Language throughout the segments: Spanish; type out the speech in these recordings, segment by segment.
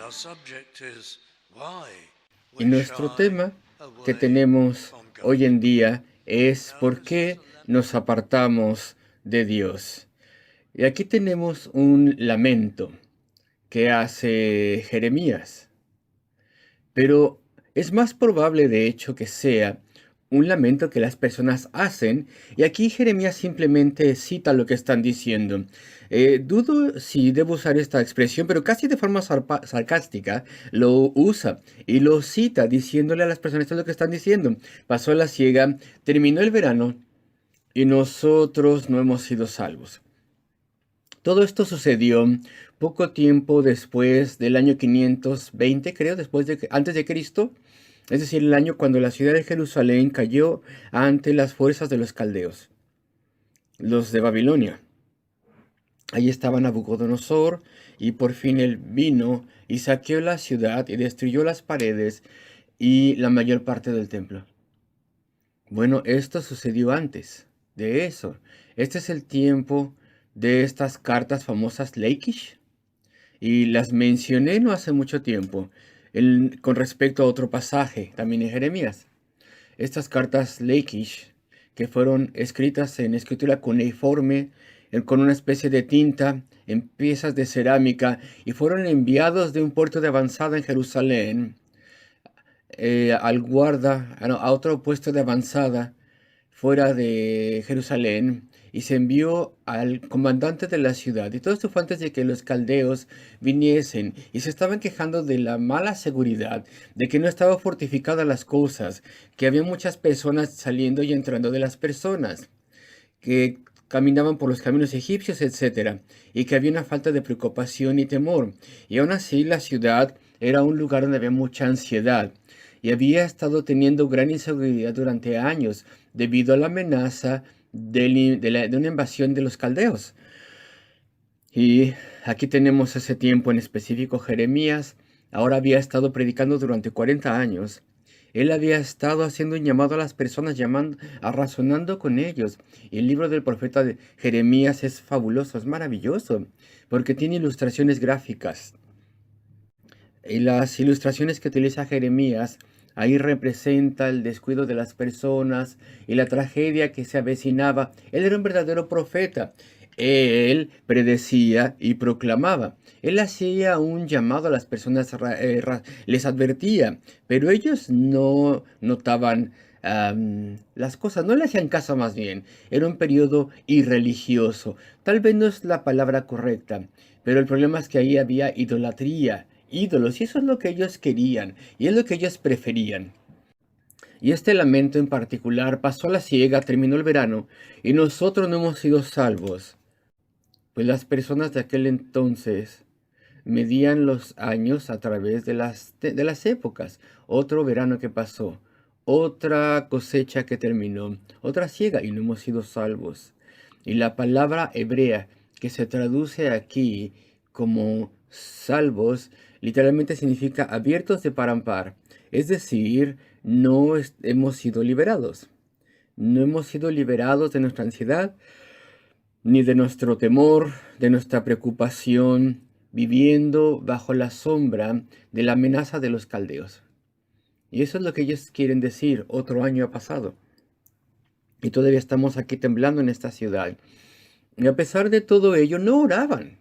Our subject is why Y we nuestro shy tema que away tenemos from hoy God. en día es Now, ¿por this was qué a nos lament. apartamos de Dios? Y aquí tenemos un lamento que hace Jeremías, pero es más probable de hecho que sea un lamento que las personas hacen, y aquí Jeremías simplemente cita lo que están diciendo. Dudo si debo usar esta expresión, pero casi de forma sarcástica lo usa y lo cita diciéndole a las personas esto es lo que están diciendo. Pasó la siega, terminó el verano y nosotros no hemos sido salvos. Todo esto sucedió poco tiempo después del año 520, creo, antes de Cristo, es decir, el año cuando la ciudad de Jerusalén cayó ante las fuerzas de los caldeos, los de Babilonia. Allí estaba Nabucodonosor y por fin él vino y saqueó la ciudad y destruyó las paredes y la mayor parte del templo. Bueno, esto sucedió antes de eso. Este es el tiempo de estas cartas famosas Lakish. Y las mencioné no hace mucho tiempo, con respecto a otro pasaje, también en Jeremías. Estas cartas Lakish, que fueron escritas en escritura cuneiforme, con una especie de tinta, en piezas de cerámica, y fueron enviados de un puerto de avanzada en Jerusalén al guarda, a otro puesto de avanzada fuera de Jerusalén y se envió al comandante de la ciudad. Y todo esto fue antes de que los caldeos viniesen y se estaban quejando de la mala seguridad, de que no estaban fortificadas las cosas, que había muchas personas saliendo y entrando de las personas, que caminaban por los caminos egipcios, etcétera, y que había una falta de preocupación y temor. Y aún así la ciudad era un lugar donde había mucha ansiedad y había estado teniendo gran inseguridad durante años debido a la amenaza de una invasión de los caldeos. Y aquí tenemos ese tiempo en específico. Jeremías ahora había estado predicando durante 40 años. Él había estado haciendo un llamado a las personas, razonando con ellos. Y el libro del profeta de Jeremías es fabuloso, es maravilloso, porque tiene ilustraciones gráficas. Y las ilustraciones que utiliza Jeremías ahí representa el descuido de las personas y la tragedia que se avecinaba. Él era un verdadero profeta. Él predecía y proclamaba. Él hacía un llamado a las personas, les advertía, pero ellos no notaban las cosas, no le hacían caso más bien. Era un periodo irreligioso. Tal vez no es la palabra correcta, pero el problema es que ahí había idolatría, ídolos, y eso es lo que ellos querían, y es lo que ellos preferían. Y este lamento en particular pasó a la siega, terminó el verano, y nosotros no hemos sido salvos, pues las personas de aquel entonces medían los años a través de las épocas. Otro verano que pasó, otra cosecha que terminó, otra siega, y no hemos sido salvos. Y la palabra hebrea que se traduce aquí como salvos, literalmente significa abiertos de par en par. Es decir, no hemos sido liberados. No hemos sido liberados de nuestra ansiedad, ni de nuestro temor, de nuestra preocupación, viviendo bajo la sombra de la amenaza de los caldeos. Y eso es lo que ellos quieren decir. Otro año ha pasado y todavía estamos aquí temblando en esta ciudad. Y a pesar de todo ello, no oraban,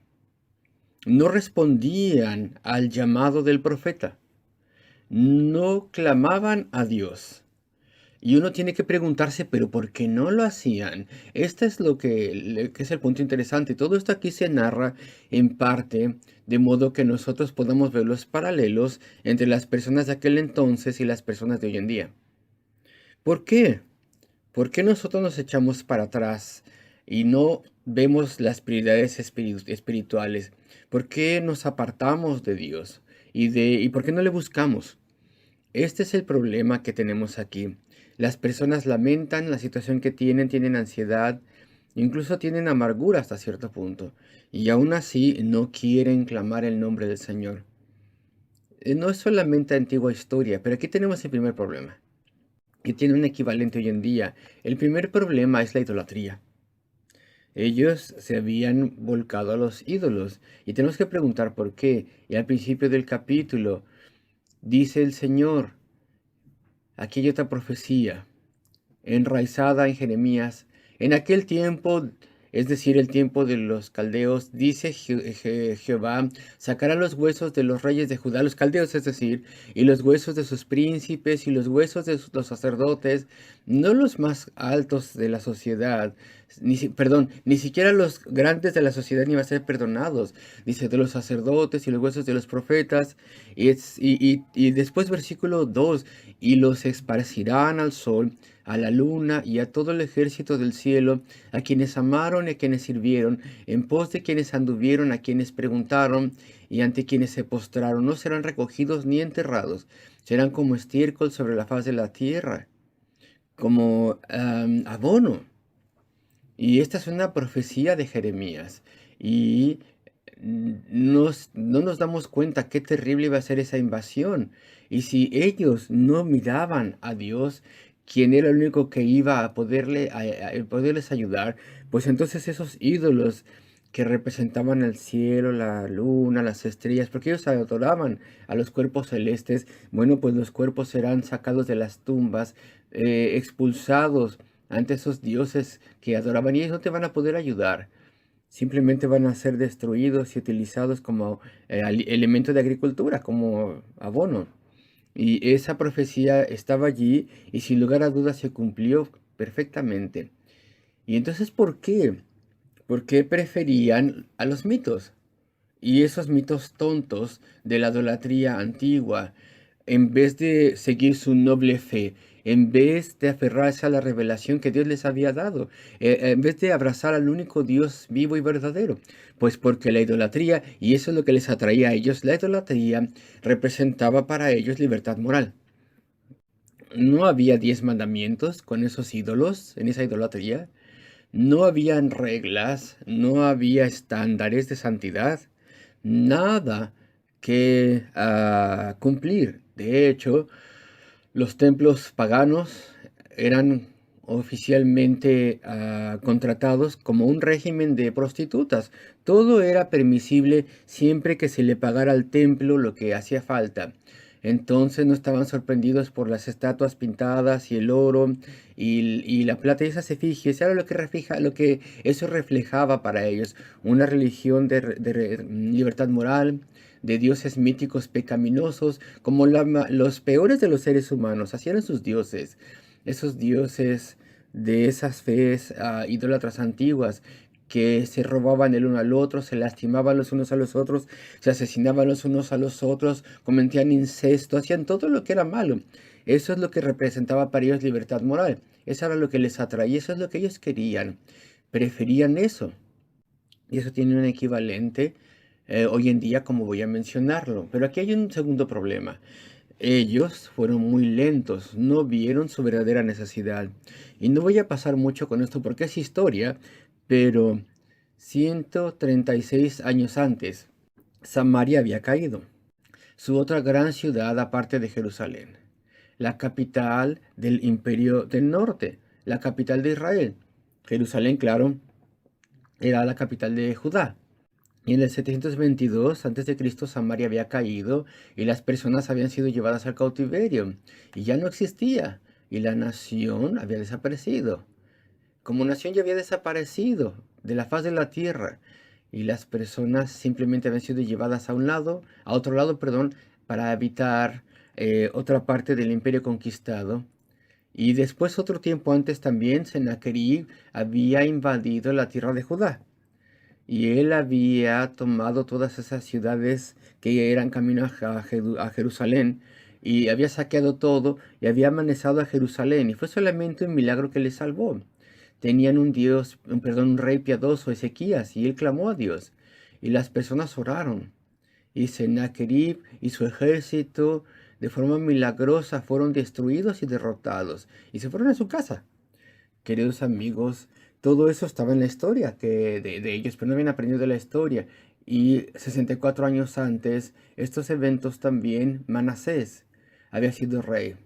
no respondían al llamado del profeta, no clamaban a Dios. Y uno tiene que preguntarse, pero ¿por qué no lo hacían? Este es lo que es el punto interesante. Todo esto aquí se narra en parte, de modo que nosotros podamos ver los paralelos entre las personas de aquel entonces y las personas de hoy en día. ¿Por qué? ¿Por qué nosotros nos echamos para atrás y no vemos las prioridades espirituales? ¿Por qué nos apartamos de Dios? ¿Y por qué no le buscamos? Este es el problema que tenemos aquí. Las personas lamentan la situación que tienen, tienen ansiedad, incluso tienen amargura hasta cierto punto, y aún así no quieren clamar el nombre del Señor. No es solamente antigua historia, pero aquí tenemos el primer problema, que tiene un equivalente hoy en día. El primer problema es la idolatría. Ellos se habían volcado a los ídolos. Y tenemos que preguntar por qué. Y al principio del capítulo dice el Señor, aquí hay otra profecía enraizada en Jeremías. En aquel tiempo, es decir, el tiempo de los caldeos, dice Jehová, sacará los huesos de los reyes de Judá, los caldeos, es decir, y los huesos de sus príncipes y los huesos de los sacerdotes, no los más altos de la sociedad, perdón, ni siquiera los grandes de la sociedad ni van a ser perdonados, dice, de los sacerdotes y los huesos de los profetas, y después versículo 2, y los esparcirán al sol, a la luna y a todo el ejército del cielo, a quienes amaron y a quienes sirvieron, en pos de quienes anduvieron, a quienes preguntaron y ante quienes se postraron. No serán recogidos ni enterrados, serán como estiércol sobre la faz de la tierra, como abono. Y esta es una profecía de Jeremías. Y no nos damos cuenta qué terrible iba a ser esa invasión. Y si ellos no miraban a Dios, quien era el único que iba a poderles ayudar, pues entonces esos ídolos que representaban el cielo, la luna, las estrellas, porque ellos adoraban a los cuerpos celestes, bueno, pues los cuerpos serán sacados de las tumbas, expulsados ante esos dioses que adoraban, y ellos no te van a poder ayudar. Simplemente van a ser destruidos y utilizados como elemento de agricultura, como abono. Y esa profecía estaba allí y sin lugar a dudas se cumplió perfectamente. Y entonces, ¿por qué? ¿Por qué preferían a los mitos? Y esos mitos tontos de la idolatría antigua, en vez de seguir su noble fe, en vez de aferrarse a la revelación que Dios les había dado, en vez de abrazar al único Dios vivo y verdadero. Pues porque la idolatría, y eso es lo que les atraía a ellos, la idolatría representaba para ellos libertad moral. No había 10 mandamientos con esos ídolos, en esa idolatría. No habían reglas, no había estándares de santidad, nada que cumplir. De hecho, los templos paganos eran oficialmente contratados como un régimen de prostitutas. Todo era permisible siempre que se le pagara al templo lo que hacía falta. Entonces no estaban sorprendidos por las estatuas pintadas y el oro y la plata y esas efigies. Era lo que eso reflejaba para ellos. Una religión de libertad moral, de dioses míticos pecaminosos, como los peores de los seres humanos. Así eran sus dioses, esos dioses de esas fees idólatras antiguas que se robaban el uno al otro, se lastimaban los unos a los otros, se asesinaban los unos a los otros, cometían incesto, hacían todo lo que era malo. Eso es lo que representaba para ellos libertad moral. Eso era lo que les atraía, eso es lo que ellos querían. Preferían eso. Y eso tiene un equivalente hoy en día, como voy a mencionarlo. Pero aquí hay un segundo problema. Ellos fueron muy lentos, no vieron su verdadera necesidad. Y no voy a pasar mucho con esto porque es historia, pero 136 años antes, Samaria había caído. Su otra gran ciudad aparte de Jerusalén, la capital del Imperio del Norte, la capital de Israel. Jerusalén, claro, era la capital de Judá. Y en el 722 a.C. Samaria había caído y las personas habían sido llevadas al cautiverio y ya no existía y la nación había desaparecido. Como nación ya había desaparecido de la faz de la tierra y las personas simplemente habían sido llevadas a otro lado, perdón, para habitar otra parte del imperio conquistado. Y después, otro tiempo antes también, Sennacherib había invadido la tierra de Judá. Y él había tomado todas esas ciudades que eran camino a Jerusalén y había saqueado todo y había amanezado a Jerusalén. Y fue solamente un milagro que le salvó. Tenían un rey piadoso, Ezequías, y él clamó a Dios. Y las personas oraron. Y Sennacherib y su ejército de forma milagrosa fueron destruidos y derrotados. Y se fueron a su casa. Queridos amigos, todo eso estaba en la historia de ellos, pero no habían aprendido de la historia. Y 64 años antes, estos eventos también, Manasés había sido rey.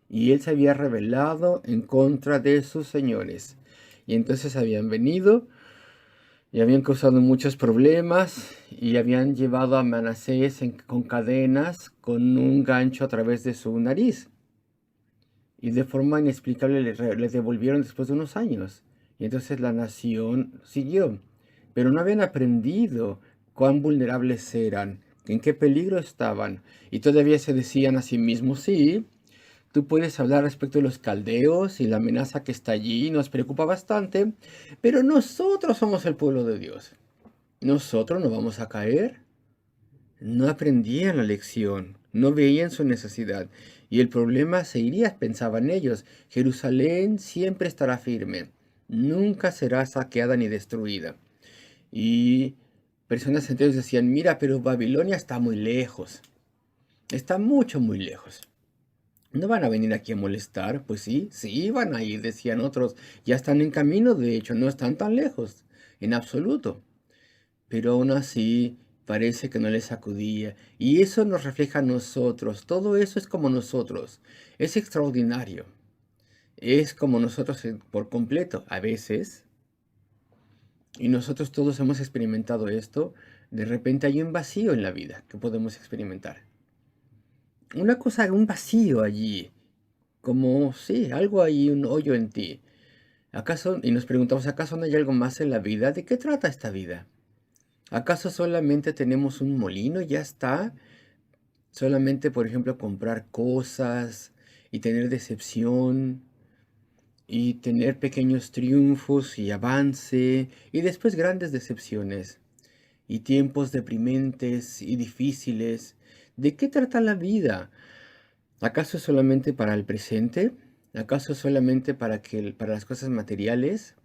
Y él se había rebelado en contra de sus señores. Y entonces habían venido y habían causado muchos problemas y habían llevado a Manasés con cadenas con un gancho a través de su nariz. Y de forma inexplicable le devolvieron después de unos años. Y entonces la nación siguió. Pero no habían aprendido cuán vulnerables eran, en qué peligro estaban. Y todavía se decían a sí mismos, sí, tú puedes hablar respecto de los caldeos y la amenaza que está allí, nos preocupa bastante, pero nosotros somos el pueblo de Dios. Nosotros no vamos a caer. No aprendían la lección, no veían su necesidad, y el problema se iría, pensaban ellos. Jerusalén siempre estará firme, nunca será saqueada ni destruida. Y personas enteras decían, mira, pero Babilonia está muy lejos, está mucho, muy lejos. ¿No van a venir aquí a molestar? Pues sí, sí van a ir, decían otros. Ya están en camino, de hecho, no están tan lejos, en absoluto. Pero aún así parece que no les sacudía. Y eso nos refleja a nosotros. Todo eso es como nosotros. Es extraordinario. Es como nosotros por completo. A veces, y nosotros todos hemos experimentado esto, de repente hay un vacío en la vida que podemos experimentar. Una cosa, un vacío allí. Como, sí, algo ahí, un hoyo en ti. ¿Acaso, y nos preguntamos, ¿acaso no hay algo más en la vida? ¿De qué trata esta vida? ¿Acaso solamente tenemos un molino y ya está? Solamente, por ejemplo, comprar cosas y tener decepción y tener pequeños triunfos y avance y después grandes decepciones y tiempos deprimentes y difíciles. ¿De qué trata la vida? ¿Acaso es solamente para el presente? ¿Acaso es solamente para las cosas materiales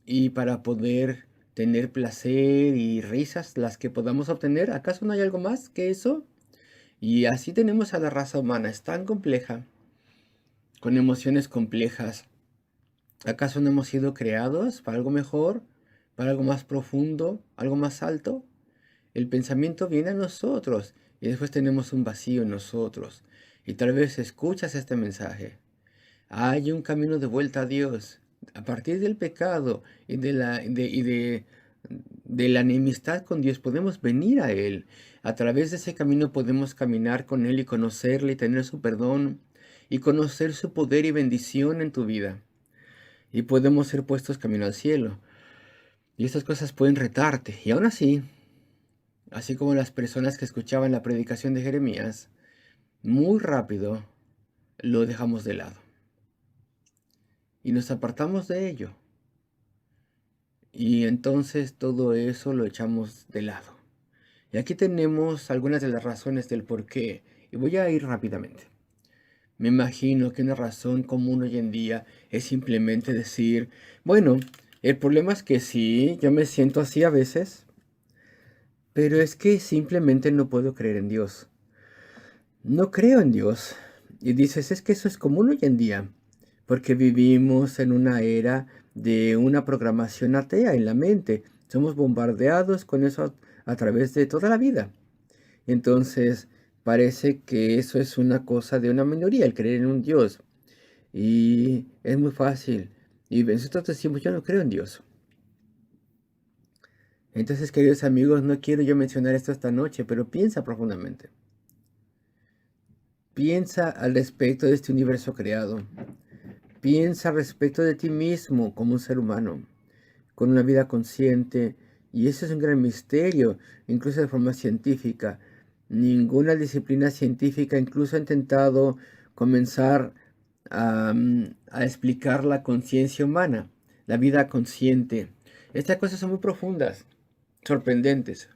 y para poder tener placer y risas las que podamos obtener? ¿Acaso no hay algo más que eso? Y así tenemos a la raza humana, es tan compleja, con emociones complejas. ¿Acaso no hemos sido creados para algo mejor, para algo más profundo, algo más alto? El pensamiento viene a nosotros y después tenemos un vacío en nosotros. Y tal vez escuchas este mensaje. Hay un camino de vuelta a Dios. A partir del pecado y de la enemistad con Dios podemos venir a Él. A través de ese camino podemos caminar con Él y conocerle y tener su perdón y conocer su poder y bendición en tu vida. Y podemos ser puestos camino al cielo. Y estas cosas pueden retarte. Y aún así como las personas que escuchaban la predicación de Jeremías, muy rápido lo dejamos de lado. Y nos apartamos de ello. Y entonces todo eso lo echamos de lado. Y aquí tenemos algunas de las razones del por qué. Y voy a ir rápidamente. Me imagino que una razón común hoy en día es simplemente decir, bueno, el problema es que sí, yo me siento así a veces, pero es que simplemente no puedo creer en Dios. No creo en Dios. Y dices, es que eso es común hoy en día, porque vivimos en una era de una programación atea en la mente. Somos bombardeados con eso a través de toda la vida. Entonces, parece que eso es una cosa de una minoría, el creer en un Dios. Y es muy fácil. Y nosotros decimos, yo no creo en Dios. Entonces, queridos amigos, no quiero yo mencionar esto esta noche, pero piensa profundamente. Piensa al respecto de este universo creado. Piensa respecto de ti mismo como un ser humano, con una vida consciente. Y eso es un gran misterio, incluso de forma científica. Ninguna disciplina científica incluso ha intentado comenzar a explicar la conciencia humana, la vida consciente. Estas cosas son muy profundas, sorprendentes.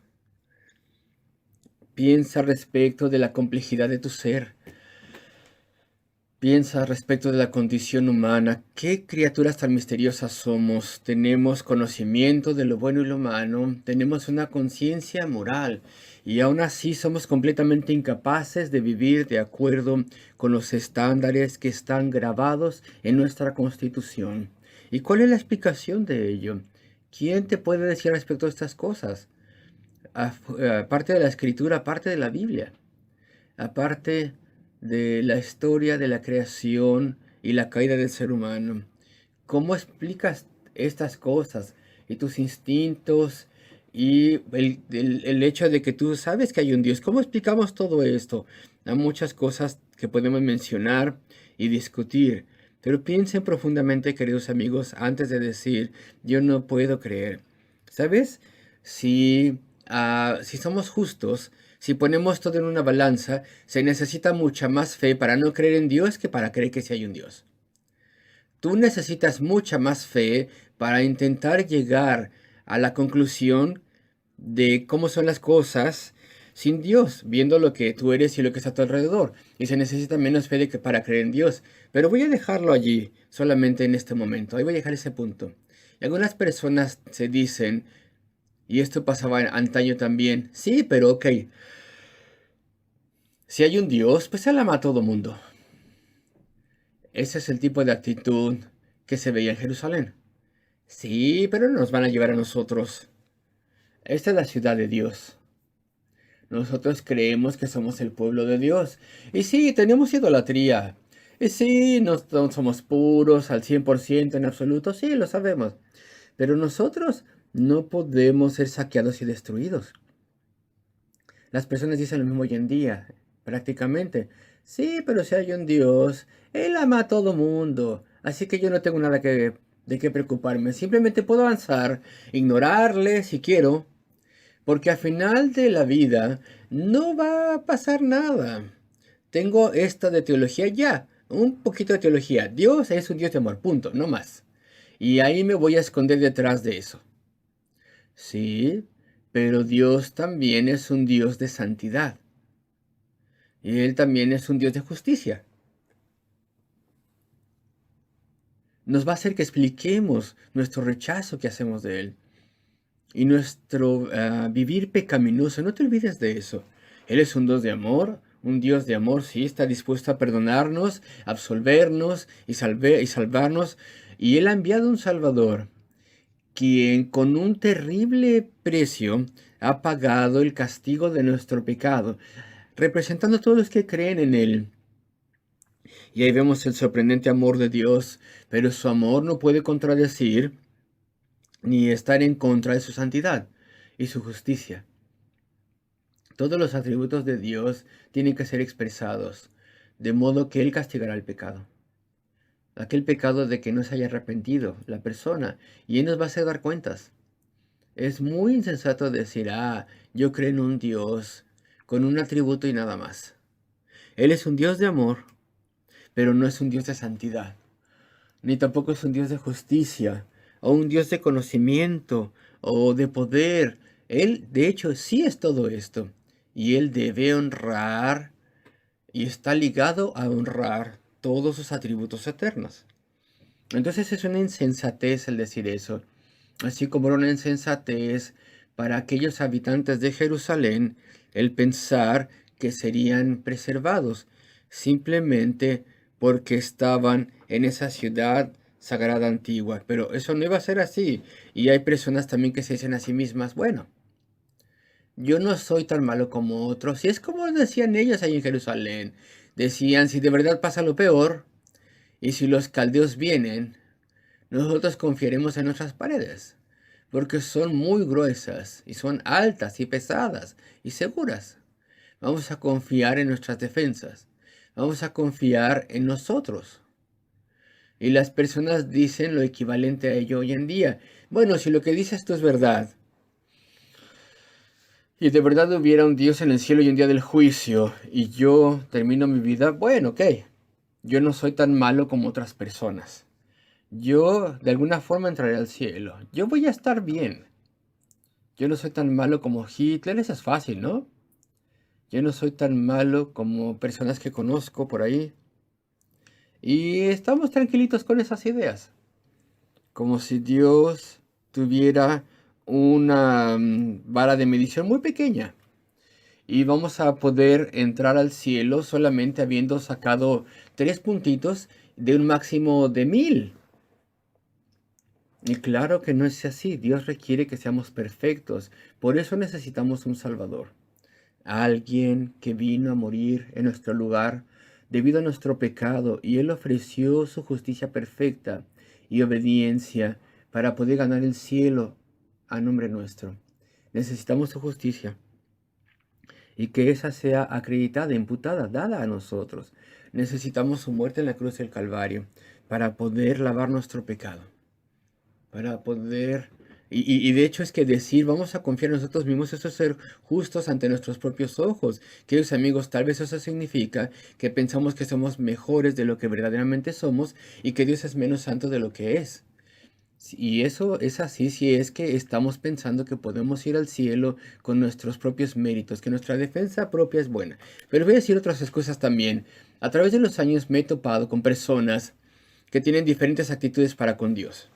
Piensa respecto de la complejidad de tu ser. Piensa respecto de la condición humana. ¿Qué criaturas tan misteriosas somos? Tenemos conocimiento de lo bueno y lo malo. Tenemos una conciencia moral. Y aún así somos completamente incapaces de vivir de acuerdo con los estándares que están grabados en nuestra Constitución. ¿Y cuál es la explicación de ello? ¿Quién te puede decir respecto a estas cosas? Aparte de la Escritura, aparte de la Biblia, aparte de la historia de la creación y la caída del ser humano. ¿Cómo explicas estas cosas? y tus instintos y el hecho de que tú sabes que hay un Dios. ¿Cómo explicamos todo esto? Hay muchas cosas que podemos mencionar y discutir, pero piensen profundamente, queridos amigos, antes de decir, yo no puedo creer. ¿Sabes? Si somos justos, si ponemos todo en una balanza, se necesita mucha más fe para no creer en Dios que para creer que sí hay un Dios. Tú necesitas mucha más fe para intentar llegar a la conclusión de cómo son las cosas sin Dios, viendo lo que tú eres y lo que está a tu alrededor. Y se necesita menos fe de que para creer en Dios. Pero voy a dejarlo allí, solamente en este momento. Ahí voy a dejar ese punto. Y algunas personas se dicen, y esto pasaba antaño también, sí, pero ok, si hay un Dios, pues Él ama a todo mundo. Ese es el tipo de actitud que se veía en Jerusalén. Sí, pero no nos van a llevar a nosotros. Esta es la ciudad de Dios. Nosotros creemos que somos el pueblo de Dios. Y sí, tenemos idolatría. Y sí, no somos puros al 100% en absoluto. Sí, lo sabemos. Pero nosotros no podemos ser saqueados y destruidos. Las personas dicen lo mismo hoy en día, prácticamente. Sí, pero si hay un Dios, Él ama a todo mundo. Así que yo no tengo nada de qué preocuparme. Simplemente puedo avanzar, ignorarle si quiero, porque al final de la vida no va a pasar nada. Tengo esta de teología ya, un poquito de teología. Dios es un Dios de amor, punto, no más. Y ahí me voy a esconder detrás de eso. Sí, pero Dios también es un Dios de santidad. Y Él también es un Dios de justicia. Nos va a hacer que expliquemos nuestro rechazo que hacemos de Él. Y nuestro vivir pecaminoso. No te olvides de eso. Él es un Dios de amor, sí, está dispuesto a perdonarnos, absolvernos y salvarnos. Y Él ha enviado un Salvador, quien con un terrible precio ha pagado el castigo de nuestro pecado, representando a todos los que creen en Él. Y ahí vemos el sorprendente amor de Dios, pero su amor no puede contradecir ni estar en contra de su santidad y su justicia. Todos los atributos de Dios tienen que ser expresados, de modo que Él castigará el pecado. Aquel pecado de que no se haya arrepentido la persona, y Él nos va a hacer dar cuentas. Es muy insensato decir, yo creo en un Dios con un atributo y nada más. Él es un Dios de amor, pero no es un Dios de santidad, ni tampoco es un Dios de justicia, o un Dios de conocimiento, o de poder. Él, de hecho, sí es todo esto, y Él debe honrar, y está ligado a honrar todos sus atributos eternos. Entonces es una insensatez el decir eso, así como era una insensatez para aquellos habitantes de Jerusalén el pensar que serían preservados, simplemente porque estaban en esa ciudad sagrada antigua. Pero eso no iba a ser así. Y hay personas también que se dicen a sí mismas, bueno, yo no soy tan malo como otros. Y es como decían ellos ahí en Jerusalén. Decían, si de verdad pasa lo peor, y si los caldeos vienen, nosotros confiaremos en nuestras paredes, porque son muy gruesas y son altas y pesadas y seguras. Vamos a confiar en nuestras defensas. Vamos a confiar en nosotros. Y las personas dicen lo equivalente a ello hoy en día. Bueno, si lo que dices tú es verdad, y de verdad hubiera un Dios en el cielo y un día del juicio, y yo termino mi vida, bueno, ok, yo no soy tan malo como otras personas. Yo de alguna forma entraré al cielo. Yo voy a estar bien. Yo no soy tan malo como Hitler, eso es fácil, ¿no? Yo no soy tan malo como personas que conozco por ahí. Y estamos tranquilitos con esas ideas. Como si Dios tuviera una vara de medición muy pequeña. Y vamos a poder entrar al cielo solamente habiendo sacado 3 puntitos de un máximo de 1000. Y claro que no es así. Dios requiere que seamos perfectos. Por eso necesitamos un Salvador. Alguien que vino a morir en nuestro lugar debido a nuestro pecado. Y Él ofreció su justicia perfecta y obediencia para poder ganar el cielo a nombre nuestro. Necesitamos su justicia y que esa sea acreditada, imputada, dada a nosotros. Necesitamos su muerte en la cruz del Calvario para poder lavar nuestro pecado, para poder... Y de hecho es que decir, vamos a confiar en nosotros mismos, eso es ser justos ante nuestros propios ojos. Queridos amigos, tal vez eso significa que pensamos que somos mejores de lo que verdaderamente somos y que Dios es menos santo de lo que es. Y eso es así si es que estamos pensando que podemos ir al cielo con nuestros propios méritos, que nuestra defensa propia es buena. Pero voy a decir otras excusas también. A través de los años me he topado con personas que tienen diferentes actitudes para con Dios.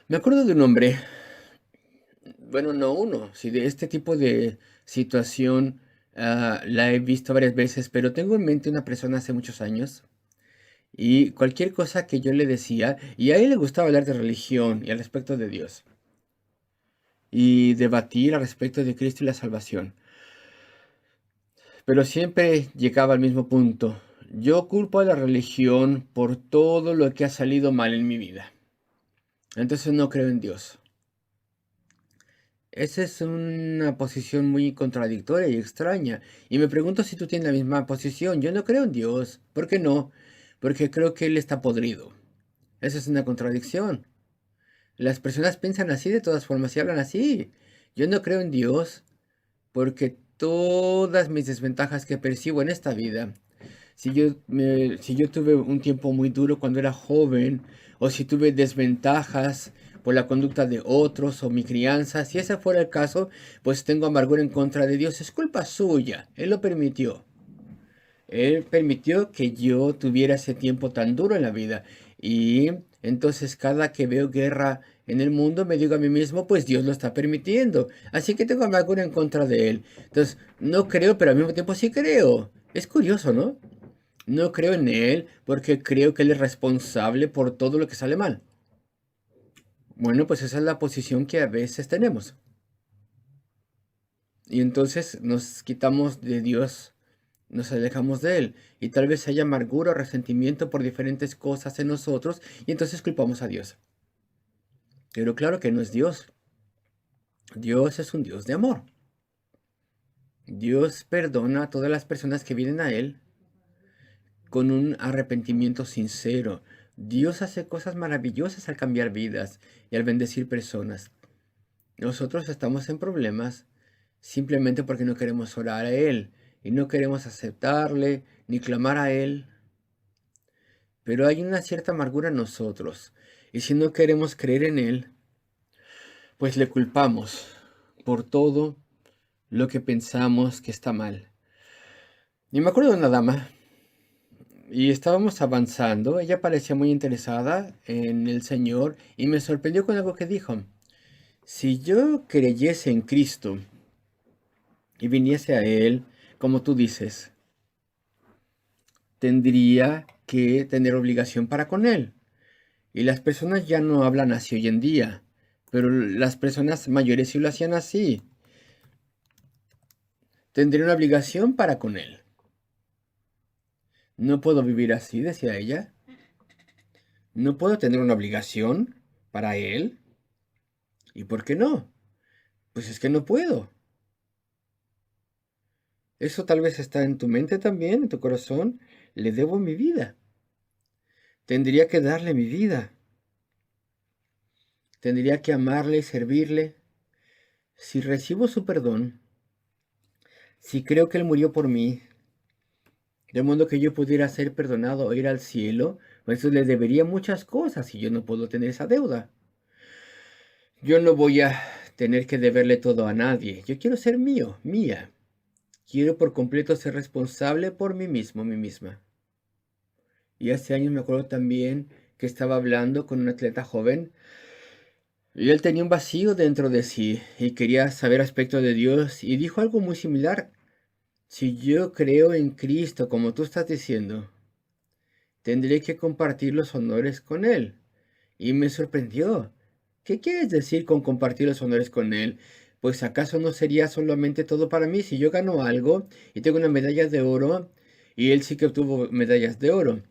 Me acuerdo de un hombre, bueno, no uno, si de este tipo de situación la he visto varias veces, pero tengo en mente una persona hace muchos años. Y cualquier cosa que yo le decía, y a él le gustaba hablar de religión y al respecto de Dios, y debatir al respecto de Cristo y la salvación. Pero siempre llegaba al mismo punto. Yo culpo a la religión por todo lo que ha salido mal en mi vida. Entonces no creo en Dios. Esa es una posición muy contradictoria y extraña. Y me pregunto si tú tienes la misma posición. Yo no creo en Dios. ¿Por qué no? Porque creo que Él está podrido. Esa es una contradicción. Las personas piensan así de todas formas y hablan así. Yo no creo en Dios porque todas mis desventajas que percibo en esta vida, si yo tuve un tiempo muy duro cuando era joven, o si tuve desventajas por la conducta de otros o mi crianza, si ese fuera el caso, pues tengo amargura en contra de Dios. Es culpa suya. Él lo permitió. Él permitió que yo tuviera ese tiempo tan duro en la vida. Y entonces cada que veo guerra en el mundo me digo a mí mismo, pues Dios lo está permitiendo. Así que tengo amargura en contra de Él. Entonces, no creo, pero al mismo tiempo sí creo. Es curioso, ¿no? No creo en Él porque creo que Él es responsable por todo lo que sale mal. Bueno, pues esa es la posición que a veces tenemos. Y entonces nos quitamos de Dios, nos alejamos de Él. Y tal vez haya amargura o resentimiento por diferentes cosas en nosotros y entonces culpamos a Dios. Pero claro que no es Dios. Dios es un Dios de amor. Dios perdona a todas las personas que vienen a Él con un arrepentimiento sincero. Dios hace cosas maravillosas al cambiar vidas y al bendecir personas. Nosotros estamos en problemas simplemente porque no queremos orar a Él y no queremos aceptarle ni clamar a Él. Pero hay una cierta amargura en nosotros y si no queremos creer en Él, pues le culpamos por todo lo que pensamos que está mal. Y me acuerdo de una dama y estábamos avanzando, ella parecía muy interesada en el Señor y me sorprendió con algo que dijo. Si yo creyese en Cristo y viniese a Él, como tú dices, tendría que tener obligación para con Él. Y las personas ya no hablan así hoy en día, pero las personas mayores sí lo hacían así. Tendría una obligación para con Él. No puedo vivir así, decía ella. No puedo tener una obligación para Él. ¿Y por qué no? Pues es que no puedo. Eso tal vez está en tu mente también, en tu corazón. Le debo mi vida. Tendría que darle mi vida. Tendría que amarle y servirle. Si recibo su perdón, si creo que Él murió por mí, de modo que yo pudiera ser perdonado o ir al cielo, pues eso le debería muchas cosas y yo no puedo tener esa deuda. Yo no voy a tener que deberle todo a nadie. Yo quiero ser mío, mía. Quiero por completo ser responsable por mí mismo, mí misma. Y hace años me acuerdo también que estaba hablando con un atleta joven y él tenía un vacío dentro de sí y quería saber aspecto de Dios y dijo algo muy similar. Si yo creo en Cristo, como tú estás diciendo, tendré que compartir los honores con Él. Y me sorprendió. ¿Qué quieres decir con compartir los honores con Él? Pues acaso no sería solamente todo para mí si yo gano algo y tengo una medalla de oro y Él sí que obtuvo medallas de oro.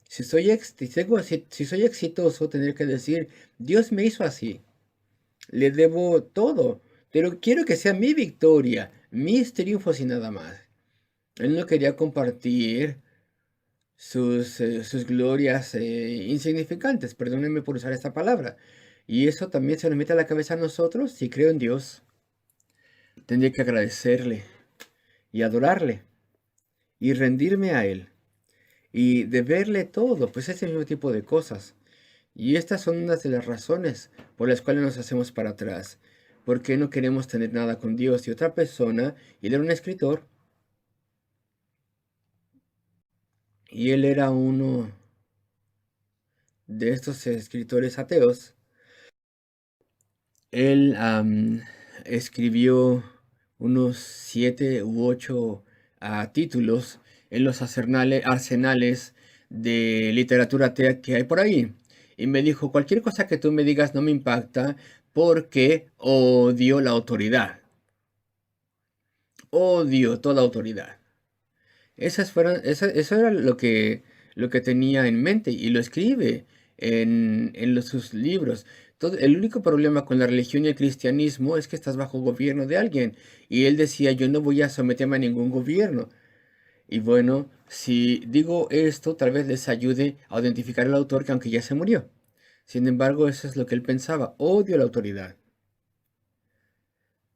Si soy exitoso, tener que decir, Dios me hizo así. Le debo todo, pero quiero que sea mi victoria, mis triunfos y nada más. Él no quería compartir sus glorias insignificantes, perdónenme por usar esta palabra. Y eso también se nos mete a la cabeza a nosotros. Si creo en Dios, tendría que agradecerle y adorarle y rendirme a Él y deberle todo, pues ese mismo tipo de cosas. Y estas son unas de las razones por las cuales nos hacemos para atrás. Porque no queremos tener nada con Dios y otra persona, y él era un escritor, y él era uno de estos escritores ateos. Él escribió unos 7 u 8 títulos en los arsenales de literatura atea que hay por ahí. Y me dijo, cualquier cosa que tú me digas no me impacta porque odio la autoridad. Odio toda autoridad. Eso era lo que tenía en mente y lo escribe en sus libros. El único problema con la religión y el cristianismo es que estás bajo gobierno de alguien. Y él decía, yo no voy a someterme a ningún gobierno. Y bueno, si digo esto, tal vez les ayude a identificar al autor que aunque ya se murió. Sin embargo, eso es lo que él pensaba. Odio la autoridad.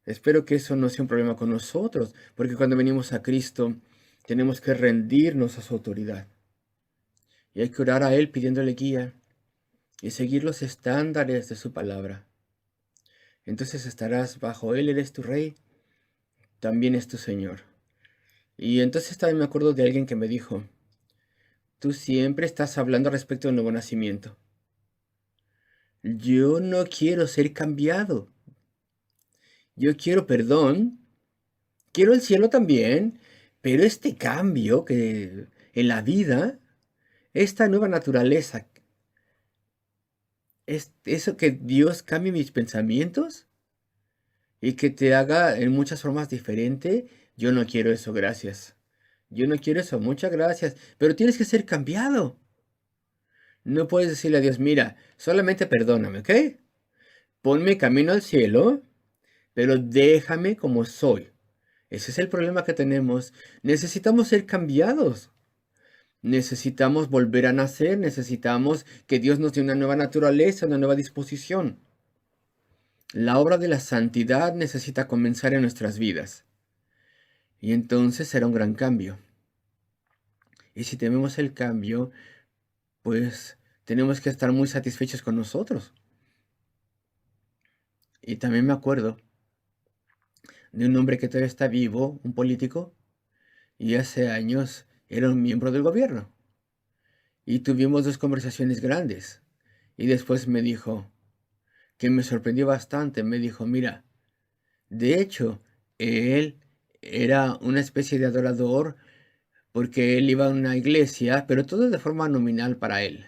Espero que eso no sea un problema con nosotros, porque cuando venimos a Cristo tenemos que rendirnos a su autoridad. Y hay que orar a Él pidiéndole guía y seguir los estándares de su palabra. Entonces estarás bajo Él, eres tu Rey, también es tu Señor. Y entonces también me acuerdo de alguien que me dijo, tú siempre estás hablando respecto del nuevo nacimiento. Yo no quiero ser cambiado. Yo quiero perdón, quiero el cielo también, pero este cambio que en la vida, esta nueva naturaleza, es eso que Dios cambie mis pensamientos y que te haga en muchas formas diferente. Yo no quiero eso, gracias. Yo no quiero eso, muchas gracias. Pero tienes que ser cambiado. No puedes decirle a Dios, mira, solamente perdóname, ¿ok? Ponme camino al cielo, pero déjame como soy. Ese es el problema que tenemos. Necesitamos ser cambiados. Necesitamos volver a nacer. Necesitamos que Dios nos dé una nueva naturaleza, una nueva disposición. La obra de la santidad necesita comenzar en nuestras vidas. Y entonces será un gran cambio. Y si tememos el cambio, pues tenemos que estar muy satisfechos con nosotros. Y también me acuerdo de un hombre que todavía está vivo, un político, y hace años era un miembro del gobierno. Y tuvimos 2 conversaciones grandes. Y después me dijo, que me sorprendió bastante, me dijo, mira, de hecho, él era una especie de adorador porque él iba a una iglesia, pero todo de forma nominal para él.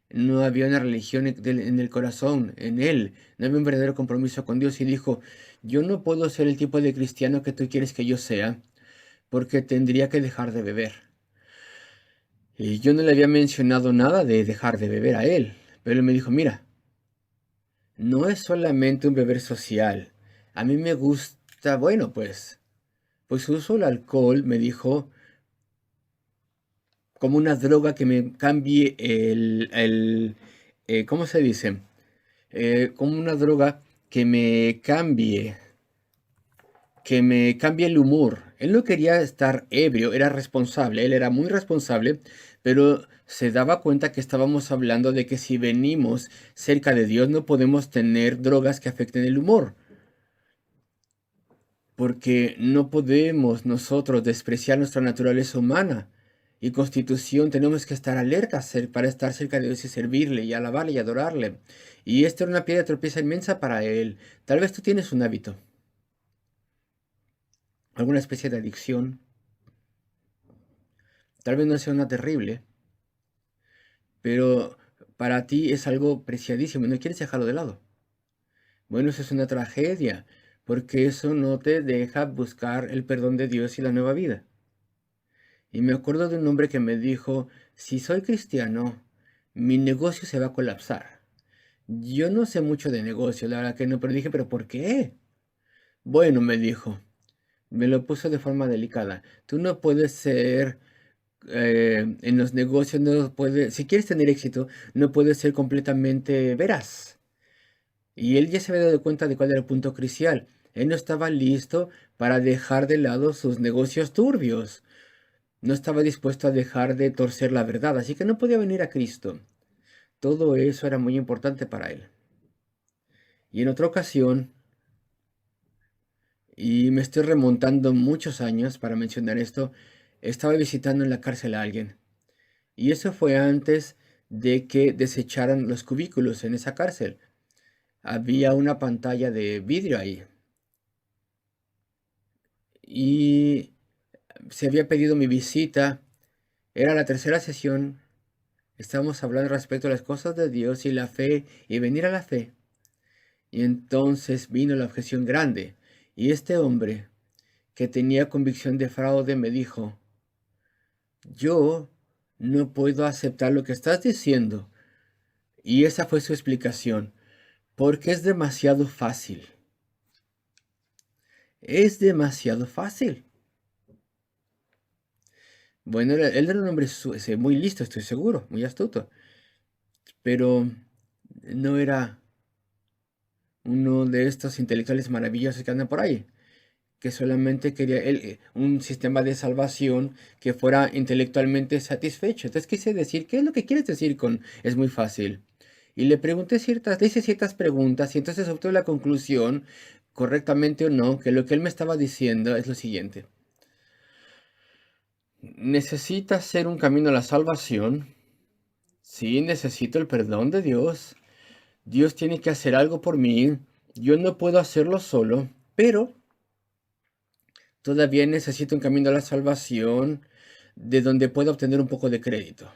No había una religión en el corazón, en él. No había un verdadero compromiso con Dios. Y dijo, yo no puedo ser el tipo de cristiano que tú quieres que yo sea, porque tendría que dejar de beber. Y yo no le había mencionado nada de dejar de beber a él. Pero él me dijo, mira, no es solamente un beber social. A mí me gusta, bueno, pues uso el alcohol, me dijo, como una droga que me cambie ¿cómo se dice? Como una droga que me cambie el humor. Él no quería estar ebrio, era responsable, él era muy responsable, pero se daba cuenta que estábamos hablando de que si venimos cerca de Dios no podemos tener drogas que afecten el humor. Porque no podemos nosotros despreciar nuestra naturaleza humana y constitución. Tenemos que estar alertas para estar cerca de Dios y servirle y alabarle y adorarle. Y esta era una piedra de tropiezo inmensa para él. Tal vez tú tienes un hábito, alguna especie de adicción. Tal vez no sea una terrible, pero para ti es algo preciadísimo y no quieres dejarlo de lado. Bueno, eso es una tragedia, porque eso no te deja buscar el perdón de Dios y la nueva vida. Y me acuerdo de un hombre que me dijo, si soy cristiano, mi negocio se va a colapsar. yo no sé mucho de negocio, la verdad que no, pero dije, ¿pero por qué? Bueno, me dijo, me lo puso de forma delicada. Tú no puedes ser, en los negocios, no puedes, si quieres tener éxito, no puedes ser completamente veraz. Y él ya se había dado cuenta de cuál era el punto crucial. Él no estaba listo para dejar de lado sus negocios turbios. No estaba dispuesto a dejar de torcer la verdad, así que no podía venir a Cristo. Todo eso era muy importante para él. Y en otra ocasión, y me estoy remontando muchos años para mencionar esto, estaba visitando en la cárcel a alguien. Y eso fue antes de que desecharan los cubículos en esa cárcel. Había una pantalla de vidrio ahí. Y se había pedido mi visita. Era la tercera sesión. Estábamos hablando respecto a las cosas de Dios y la fe y venir a la fe. Y entonces vino la objeción grande. Y este hombre, que tenía convicción de fraude, me dijo, yo no puedo aceptar lo que estás diciendo. Y esa fue su explicación. Porque es demasiado fácil. Es demasiado fácil. Bueno, él era un hombre muy listo, estoy seguro, muy astuto. Pero no era uno de estos intelectuales maravillosos que andan por ahí, que solamente quería un sistema de salvación que fuera intelectualmente satisfecho. Entonces quise decir, ¿qué es lo que quieres decir con es muy fácil? Y le hice ciertas preguntas y entonces obtuve la conclusión, correctamente o no, que lo que él me estaba diciendo es lo siguiente. ¿Necesitas ser un camino a la salvación? Sí, necesito el perdón de Dios. Dios tiene que hacer algo por mí. Yo no puedo hacerlo solo, pero todavía necesito un camino a la salvación de donde pueda obtener un poco de crédito.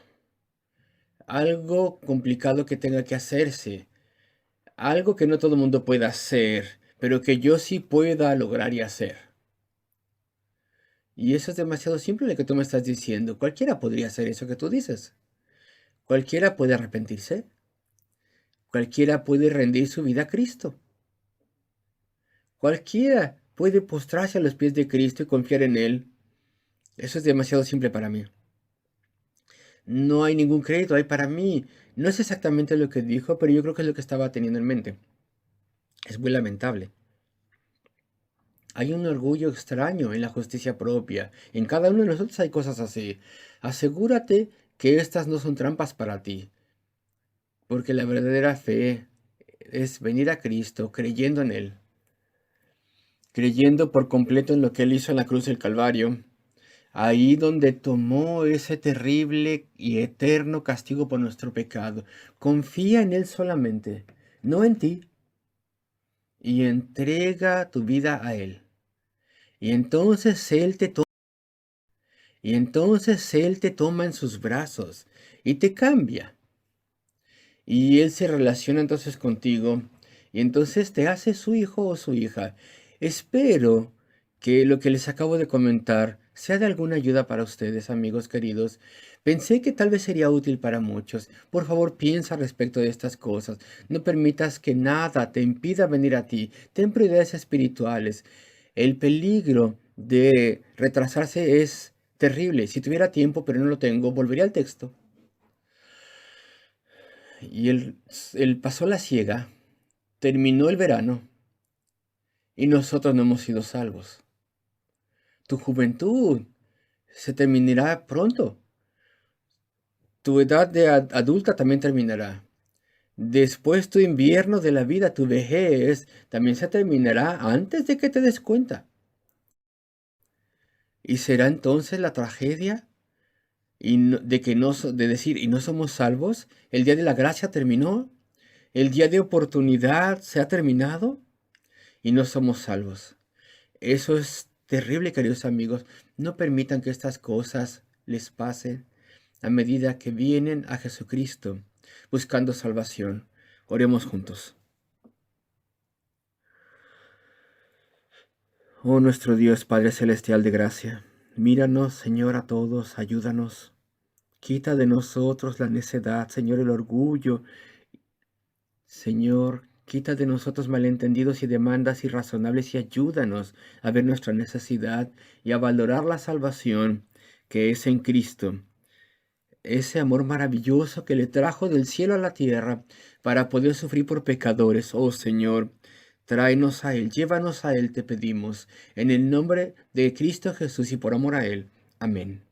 Algo complicado que tenga que hacerse. Algo que no todo el mundo pueda hacer, pero que yo sí pueda lograr y hacer. Y eso es demasiado simple lo que tú me estás diciendo. Cualquiera podría hacer eso que tú dices. Cualquiera puede arrepentirse. Cualquiera puede rendir su vida a Cristo. Cualquiera puede postrarse a los pies de Cristo y confiar en Él. Eso es demasiado simple para mí. No hay ningún crédito ahí para mí. No es exactamente lo que dijo, pero yo creo que es lo que estaba teniendo en mente. Es muy lamentable. Hay un orgullo extraño en la justicia propia. En cada uno de nosotros hay cosas así. Asegúrate que estas no son trampas para ti. Porque la verdadera fe es venir a Cristo creyendo en Él. Creyendo por completo en lo que Él hizo en la cruz del Calvario. Ahí donde tomó ese terrible y eterno castigo por nuestro pecado. Confía en Él solamente, no en ti, y entrega tu vida a Él. Y entonces Él te toma, y entonces Él te toma en sus brazos y te cambia. Y Él se relaciona entonces contigo y entonces te hace su hijo o su hija. Espero que lo que les acabo de comentar sea de alguna ayuda para ustedes, amigos queridos. Pensé que tal vez sería útil para muchos. Por favor, piensa respecto de estas cosas. No permitas que nada te impida venir a ti. Ten prioridades espirituales. El peligro de retrasarse es terrible. Si tuviera tiempo, pero no lo tengo, volvería al texto. Y él pasó la siega, terminó el verano y nosotros no hemos sido salvos. Tu juventud se terminará pronto. Tu edad de adulta también terminará. Después tu invierno de la vida, tu vejez, también se terminará antes de que te des cuenta. Y será entonces la tragedia de que de decir y no somos salvos. El día de la gracia terminó. El día de oportunidad se ha terminado y no somos salvos. Eso es terrible, queridos amigos. No permitan que estas cosas les pasen a medida que vienen a Jesucristo buscando salvación. Oremos juntos. Oh nuestro Dios, Padre Celestial de gracia, míranos, Señor, a todos, ayúdanos. Quita de nosotros la necedad, Señor, el orgullo, Señor, quita de nosotros malentendidos y demandas irrazonables y ayúdanos a ver nuestra necesidad y a valorar la salvación que es en Cristo. Ese amor maravilloso que le trajo del cielo a la tierra para poder sufrir por pecadores. Oh Señor, tráenos a Él, llévanos a Él, te pedimos, en el nombre de Cristo Jesús y por amor a Él. Amén.